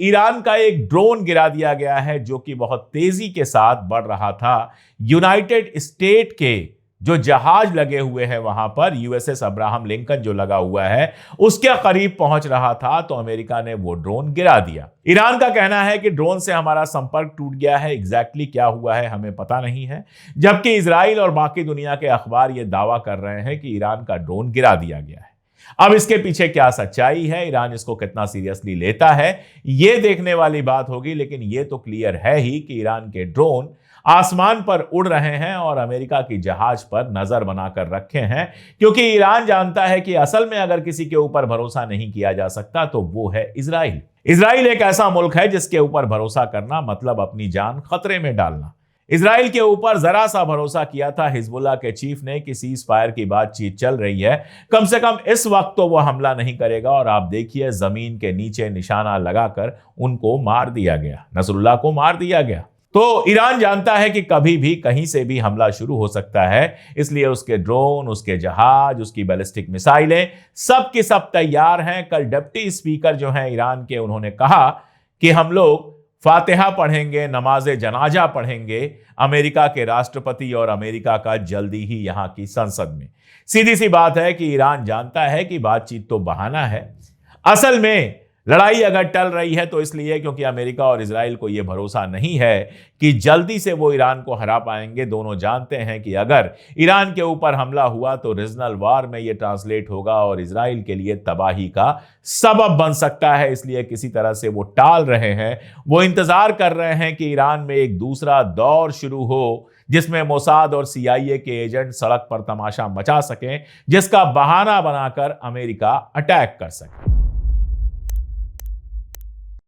Iran का एक drone गिरा दिया गया है जो कि बहुत तेजी के साथ बढ़ रहा था। यूनाइटेड स्टेट के जो जहाज लगे हुए हैं वहां पर, यूएसएस अब्राहम लिंकन जो लगा हुआ है, उसके करीब पहुंच रहा था तो अमेरिका ने वो ड्रोन गिरा दिया। ईरान का कहना है कि ड्रोन से हमारा संपर्क टूट गया है। एग्जैक्टली क्या हुआ है हमें पता नहीं है, जबकि इजराइल और बाकी दुनिया के अखबार ये दावा कर रहे हैं कि ईरान का ड्रोन गिरा दिया गया है। अब इसके पीछे क्या सच्चाई है, ईरान इसको कितना सीरियसली लेता है, यह देखने वाली बात होगी। लेकिन यह तो क्लियर है ही कि ईरान के ड्रोन आसमान पर उड़ रहे हैं और अमेरिका की जहाज पर नजर बनाकर रखे हैं, क्योंकि ईरान जानता है कि असल में अगर किसी के ऊपर भरोसा नहीं किया जा सकता तो वो है इजराइल। इजराइल एक ऐसा मुल्क है जिसके ऊपर भरोसा करना मतलब अपनी जान खतरे में डालना। इजराइल के ऊपर जरा सा भरोसा किया था हिजबुल्लाह के चीफ ने कि सीज फायर की बातचीत चल रही है, कम से कम इस वक्त तो वह हमला नहीं करेगा। और आप देखिए, जमीन के नीचे निशाना लगाकर उनको मार दिया गया, नसरुल्लाह को मार दिया गया। तो ईरान जानता है कि कभी भी कहीं से भी हमला शुरू हो सकता है, इसलिए उसके ड्रोन, उसके जहाज, उसकी बैलिस्टिक मिसाइलें सब के सब तैयार हैं। कल डिप्टी स्पीकर जो हैं ईरान के, उन्होंने कहा कि हम लोग फातिहा पढ़ेंगे, नमाज जनाजा पढ़ेंगे अमेरिका के राष्ट्रपति और अमेरिका का जल्दी ही यहां की संसद में। सीधी सी बात है कि ईरान जानता है कि बातचीत तो बहाना है, असल में लड़ाई अगर टल रही है तो इसलिए क्योंकि अमेरिका और इजराइल को यह भरोसा नहीं है कि जल्दी से वो ईरान को हरा पाएंगे। दोनों जानते हैं कि अगर ईरान के ऊपर हमला हुआ तो रीजनल वार में यह ट्रांसलेट होगा और इजराइल के लिए तबाही का सबब बन सकता है। इसलिए किसी तरह से वो टाल रहे हैं, वो इंतजार कर रहे हैं कि ईरान में एक दूसरा दौर शुरू हो जिसमें मोसाद और सीआईए के एजेंट सड़क पर तमाशा मचा सकें, जिसका बहाना बनाकर अमेरिका अटैक कर सके।